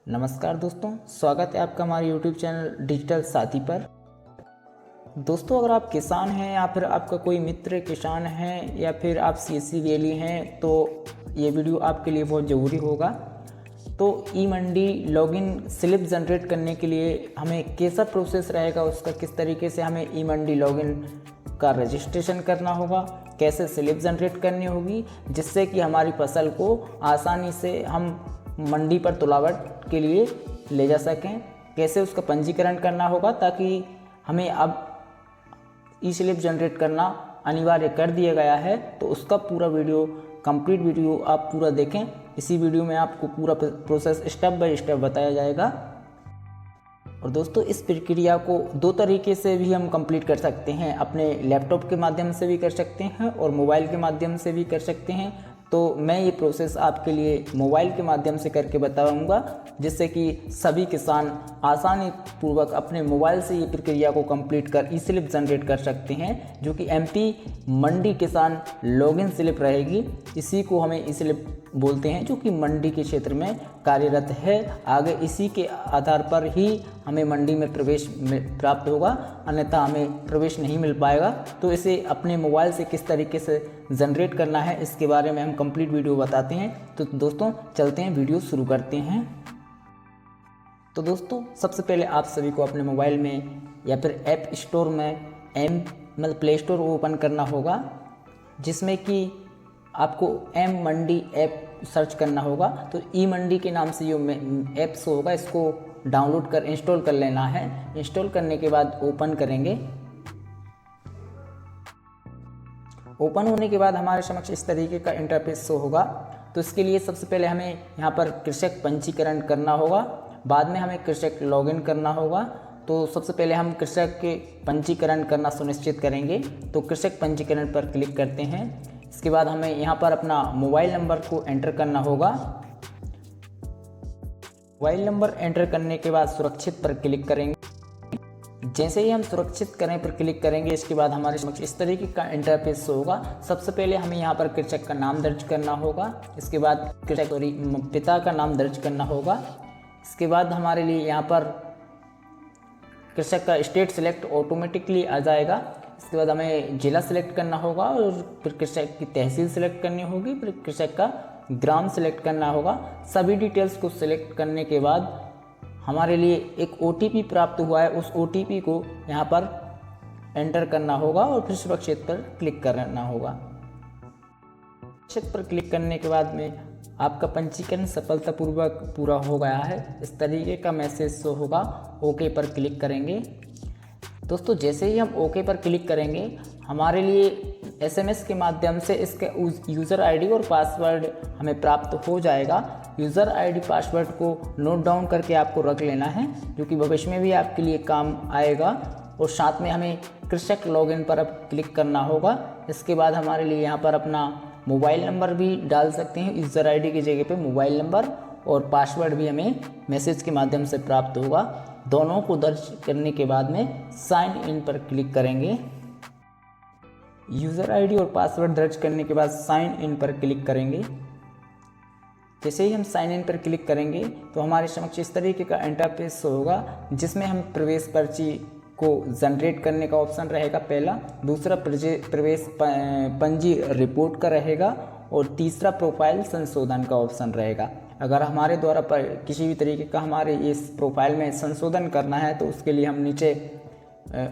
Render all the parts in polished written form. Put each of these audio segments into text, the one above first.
नमस्कार दोस्तों, स्वागत है आपका हमारे YouTube चैनल डिजिटल साथी पर। दोस्तों, अगर आप किसान हैं या फिर आपका कोई मित्र किसान है या फिर आप CSC वैली हैं तो ये वीडियो आपके लिए बहुत ज़रूरी होगा। तो ई मंडी लॉगिन स्लिप जनरेट करने के लिए हमें कैसा प्रोसेस रहेगा, उसका किस तरीके से हमें ई मंडी लॉगिन का रजिस्ट्रेशन करना होगा, कैसे स्लिप जनरेट करनी होगी जिससे कि हमारी फसल को आसानी से हम मंडी पर तुलावट के लिए ले जा सकें, कैसे उसका पंजीकरण करना होगा ताकि हमें अब ई स्लिप जनरेट करना अनिवार्य कर दिया गया है। तो उसका पूरा वीडियो, कंप्लीट वीडियो आप पूरा देखें। इसी वीडियो में आपको पूरा प्रोसेस स्टेप बाय स्टेप बताया जाएगा। और दोस्तों, इस प्रक्रिया को दो तरीके से भी हम कंप्लीट कर सकते हैं, अपने लैपटॉप के माध्यम से भी कर सकते हैं और मोबाइल के माध्यम से भी कर सकते हैं। तो मैं ये प्रोसेस आपके लिए मोबाइल के माध्यम से करके बताऊंगा जिससे कि सभी किसान आसानी पूर्वक अपने मोबाइल से ये प्रक्रिया को कंप्लीट कर ई स्लिप जनरेट कर सकते हैं, जो कि MP मंडी किसान लॉगिन स्लिप रहेगी। इसी को हमें ई स्लिप बोलते हैं, जो कि मंडी के क्षेत्र में कार्यरत है। आगे इसी के आधार पर ही हमें मंडी में प्रवेश प्राप्त होगा, अन्यथा हमें प्रवेश नहीं मिल पाएगा। तो इसे अपने मोबाइल से किस तरीके से जनरेट करना है, इसके बारे में हम कंप्लीट वीडियो बताते हैं। तो दोस्तों, चलते हैं, वीडियो शुरू करते हैं। तो दोस्तों, सबसे पहले आप सभी को अपने मोबाइल में या फिर ऐप स्टोर में प्ले स्टोर ओपन करना होगा, जिसमें कि आपको M मंडी ऐप सर्च करना होगा। तो ई मंडी के नाम से जो ऐप्स होगा, इसको डाउनलोड कर इंस्टॉल कर लेना है। इंस्टॉल करने के बाद ओपन करेंगे। ओपन होने के बाद हमारे समक्ष इस तरीके का इंटरफेस शो होगा। तो इसके लिए सबसे पहले हमें यहाँ पर कृषक पंजीकरण करना होगा, बाद में हमें कृषक लॉगिन करना होगा। तो सबसे पहले हम कृषक के पंजीकरण करना सुनिश्चित करेंगे। तो कृषक पंजीकरण पर क्लिक करते हैं। इसके बाद हमें यहाँ पर अपना मोबाइल नंबर को एंटर करना होगा। मोबाइल नंबर एंटर करने के बाद सुरक्षित पर क्लिक करेंगे। जैसे ही हम सुरक्षित करें पर क्लिक करेंगे, इसके बाद हमारे समक्ष इस तरीके का इंटरफेस होगा। सबसे पहले हमें यहाँ पर कृषक का नाम दर्ज करना होगा। इसके बाद कृषक पिता का नाम दर्ज करना होगा। इसके बाद हमारे लिए यहाँ पर कृषक का स्टेट सिलेक्ट ऑटोमेटिकली आ जाएगा। इसके बाद हमें जिला सिलेक्ट करना होगा और फिर कृषक की तहसील सिलेक्ट करनी होगी, फिर कृषक का ग्राम सिलेक्ट करना होगा। सभी डिटेल्स को सिलेक्ट करने के बाद हमारे लिए एक OTP प्राप्त हुआ है, उस OTP को यहाँ पर एंटर करना होगा और फिर सुरक्षित पर क्लिक करना होगा। सुरक्षित पर क्लिक करने के बाद में आपका पंजीकरण सफलतापूर्वक पूरा हो गया है, इस तरीके का मैसेज शो होगा। ओके पर क्लिक करेंगे। दोस्तों, जैसे ही हम ओके पर क्लिक करेंगे, हमारे लिए SMS के माध्यम से इसका यूज़र ID और पासवर्ड हमें प्राप्त हो जाएगा। यूज़र ID पासवर्ड को नोट डाउन करके आपको रख लेना है, जो कि भविष्य में भी आपके लिए काम आएगा। और साथ में हमें कृषक लॉगिन पर अब क्लिक करना होगा। इसके बाद हमारे लिए यहाँ पर अपना मोबाइल नंबर भी डाल सकते हैं। यूज़र ID की जगह पे मोबाइल नंबर और पासवर्ड भी हमें मैसेज के माध्यम से प्राप्त होगा। दोनों को दर्ज करने के बाद में साइन इन पर क्लिक करेंगे। यूज़र ID और पासवर्ड दर्ज करने के बाद साइन इन पर क्लिक करेंगे। जैसे ही हम साइन इन पर क्लिक करेंगे तो हमारे समक्ष इस तरीके का इंटरफेस होगा, जिसमें हम प्रवेश पर्ची को जनरेट करने का ऑप्शन रहेगा पहला, दूसरा प्रवेश पंजी रिपोर्ट का रहेगा और तीसरा प्रोफाइल संशोधन का ऑप्शन रहेगा। अगर हमारे द्वारा किसी भी तरीके का हमारे इस प्रोफाइल में संशोधन करना है तो उसके लिए हम नीचे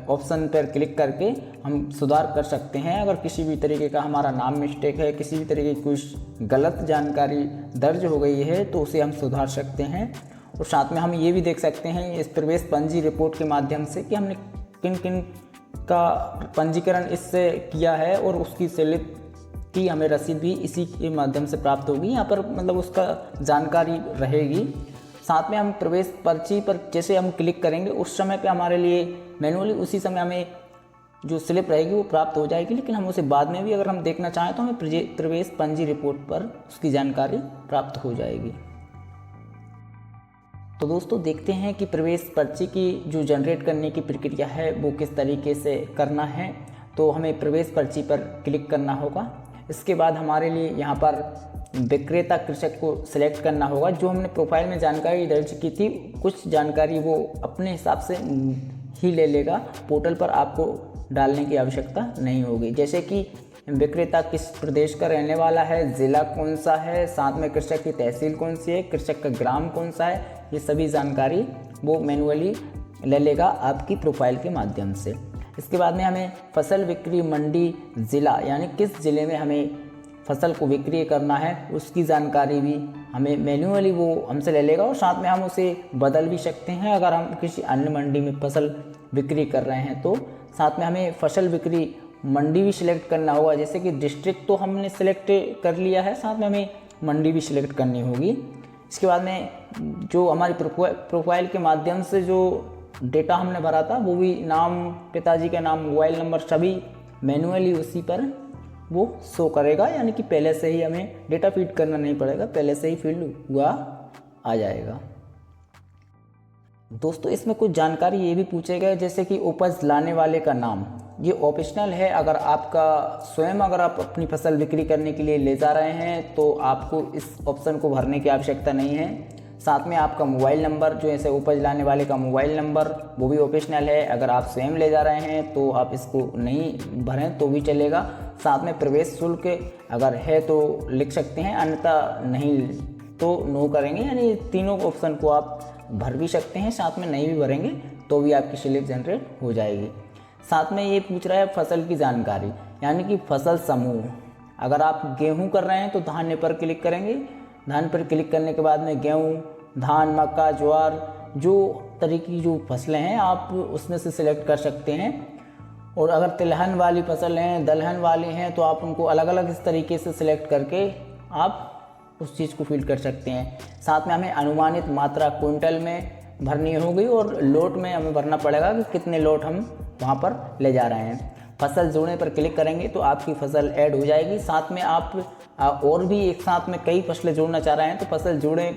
ऑप्शन पर क्लिक करके हम सुधार कर सकते हैं। अगर किसी भी तरीके का हमारा नाम मिस्टेक है, किसी भी तरीके की कुछ गलत जानकारी दर्ज हो गई है तो उसे हम सुधार सकते हैं। और साथ में हम ये भी देख सकते हैं इस प्रवेश पंजी रिपोर्ट के माध्यम से कि हमने किन किन का पंजीकरण इससे किया है और उसकी स्लिप की हमें रसीद भी इसी के माध्यम से प्राप्त होगी। यहाँ पर उसका जानकारी रहेगी। साथ में हम प्रवेश पर्ची पर जैसे हम क्लिक करेंगे, उस समय पे हमारे लिए मैनुअली उसी समय हमें जो स्लिप रहेगी वो प्राप्त हो जाएगी, लेकिन हम उसे बाद में भी अगर हम देखना चाहें तो हमें प्रवेश पंजी रिपोर्ट पर उसकी जानकारी प्राप्त हो जाएगी। तो दोस्तों, देखते हैं कि प्रवेश पर्ची की जो जनरेट करने की प्रक्रिया है वो किस तरीके से करना है। तो हमें प्रवेश पर्ची पर क्लिक करना होगा। इसके बाद हमारे लिए यहाँ पर विक्रेता कृषक को सिलेक्ट करना होगा। जो हमने प्रोफाइल में जानकारी दर्ज की थी कुछ जानकारी वो अपने हिसाब से ही ले लेगा, पोर्टल पर आपको डालने की आवश्यकता नहीं होगी। जैसे कि विक्रेता किस प्रदेश का रहने वाला है, ज़िला कौन सा है, साथ में कृषक की तहसील कौन सी है, कृषक का ग्राम कौन सा है, ये सभी जानकारी वो मैनुअली ले लेगा आपकी प्रोफाइल के माध्यम से। इसके बाद में हमें फसल बिक्री मंडी ज़िला यानी किस ज़िले में हमें फसल को बिक्री करना है उसकी जानकारी भी हमें मैन्युअली वो हमसे ले लेगा, और साथ में हम उसे बदल भी सकते हैं अगर हम किसी अन्य मंडी में फसल बिक्री कर रहे हैं तो। साथ में हमें फसल बिक्री मंडी भी सिलेक्ट करना होगा। जैसे कि डिस्ट्रिक्ट तो हमने सिलेक्ट कर लिया है, साथ में हमें मंडी भी सिलेक्ट करनी होगी। इसके बाद में जो हमारी प्रोफाइल के माध्यम से जो डेटा हमने भरा था वो भी नाम, पिताजी का नाम, मोबाइल नंबर सभी मैन्युअली उसी पर वो शो करेगा, यानी कि पहले से ही हमें डेटा फीड करना नहीं पड़ेगा, पहले से ही फील्ड हुआ आ जाएगा। दोस्तों इसमें कुछ जानकारी ये भी पूछेगा जैसे कि उपज लाने वाले का नाम, ये ऑप्शनल है। अगर आपका स्वयं अगर आप अपनी फसल बिक्री करने के लिए ले जा रहे हैं तो आपको इस ऑप्शन को भरने की आवश्यकता नहीं है। साथ में आपका मोबाइल नंबर जो ऐसे उपज लाने वाले का मोबाइल नंबर वो भी ऑप्शनल है। अगर आप स्वयं ले जा रहे हैं तो आप इसको नहीं भरें तो भी चलेगा। साथ में प्रवेश शुल्क अगर है तो लिख सकते हैं, अन्यथा नहीं तो नो करेंगे, यानी तीनों ऑप्शन को आप भर भी सकते हैं, साथ में नहीं भी भरेंगे तो भी आपकी स्लिप जनरेट हो जाएगी। साथ में ये पूछ रहा है फसल की जानकारी, यानी कि फसल समूह। अगर आप गेहूं कर रहे हैं तो धान्य पर क्लिक करेंगे, धान पर क्लिक करने के बाद में गेहूं, धान, मक्का, ज्वार जो तरह की जो फसलें हैं आप उसमें से सिलेक्ट कर सकते हैं। और अगर तिलहन वाली फसल हैं, दलहन वाली हैं तो आप उनको अलग अलग इस तरीके से सिलेक्ट करके आप उस चीज़ को फिल कर सकते हैं। साथ में हमें अनुमानित मात्रा क्विंटल में भरनी होगी और लोट में हमें भरना पड़ेगा कि कितने लोट हम वहाँ पर ले जा रहे हैं। फसल जोड़ने पर क्लिक करेंगे तो आपकी फसल ऐड हो जाएगी। साथ में आप और भी एक साथ में कई फसलें जोड़ना चाह रहे हैं तो फसल जोड़ने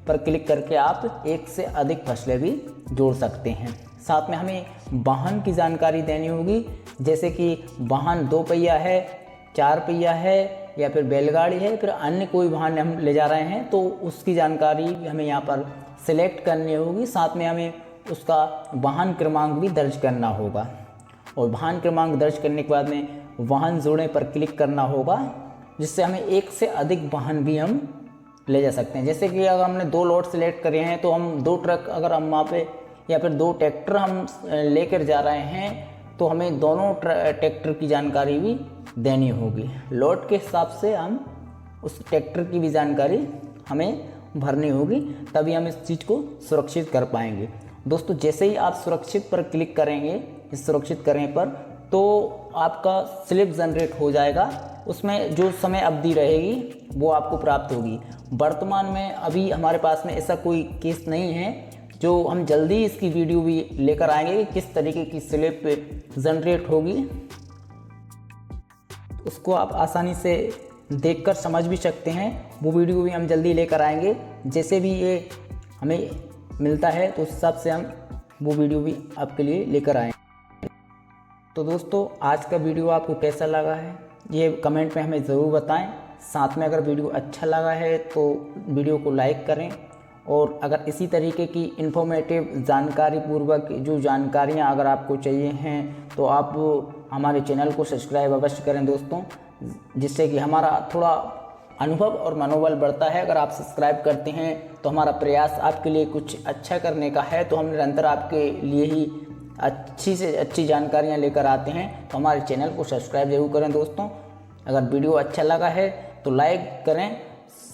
पर क्लिक करके आप एक से अधिक फसलें भी जोड़ सकते हैं। साथ में हमें वाहन की जानकारी देनी होगी, जैसे कि वाहन 2 पहिया है, 4 पहिया है या फिर बैलगाड़ी है, फिर अन्य कोई वाहन हम ले जा रहे हैं तो उसकी जानकारी हमें यहाँ पर सिलेक्ट करनी होगी। साथ में हमें उसका वाहन क्रमांक भी दर्ज करना होगा, और वाहन क्रमांक दर्ज करने के बाद में वाहन जोड़ने पर क्लिक करना होगा, जिससे हमें एक से अधिक वाहन भी हम ले जा सकते हैं। जैसे कि अगर हमने 2 लोट सिलेक्ट करे हैं तो हम 2 ट्रक अगर हम वहाँ पे या फिर 2 ट्रैक्टर हम लेकर जा रहे हैं तो हमें दोनों ट्रैक्टर की जानकारी भी देनी होगी। लोट के हिसाब से हम उस ट्रैक्टर की भी जानकारी हमें भरनी होगी, तभी हम इस चीज़ को सुरक्षित कर पाएंगे। दोस्तों जैसे ही आप सुरक्षित पर क्लिक करेंगे, इस सुरक्षित करने पर, तो आपका स्लिप जनरेट हो जाएगा। उसमें जो समय अवधि रहेगी वो आपको प्राप्त होगी। वर्तमान में अभी हमारे पास में ऐसा कोई केस नहीं है, जो हम जल्दी इसकी वीडियो भी लेकर आएंगे कि किस तरीके की स्लिप जनरेट होगी। उसको आप आसानी से देखकर समझ भी सकते हैं, वो वीडियो भी हम जल्दी लेकर आएंगे। जैसे भी ये हमें मिलता है तो उस हिसाब से हम वो वीडियो भी आपके लिए लेकर आएंगे। तो दोस्तों आज का वीडियो आपको कैसा लगा है ये कमेंट में हमें ज़रूर बताएं। साथ में अगर वीडियो अच्छा लगा है तो वीडियो को लाइक करें, और अगर इसी तरीके की इन्फॉर्मेटिव जानकारी पूर्वक जो जानकारियां अगर आपको चाहिए हैं तो आप हमारे चैनल को सब्सक्राइब अवश्य करें दोस्तों, जिससे कि हमारा थोड़ा अनुभव और मनोबल बढ़ता है। अगर आप सब्सक्राइब करते हैं तो हमारा प्रयास आपके लिए कुछ अच्छा करने का है, तो हम निरंतर आपके लिए ही अच्छी से अच्छी जानकारियां लेकर आते हैं। तो हमारे चैनल को सब्सक्राइब जरूर करें दोस्तों। अगर वीडियो अच्छा लगा है तो लाइक करें,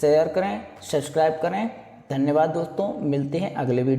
शेयर करें, सब्सक्राइब करें। धन्यवाद दोस्तों, मिलते हैं अगले वीडियो।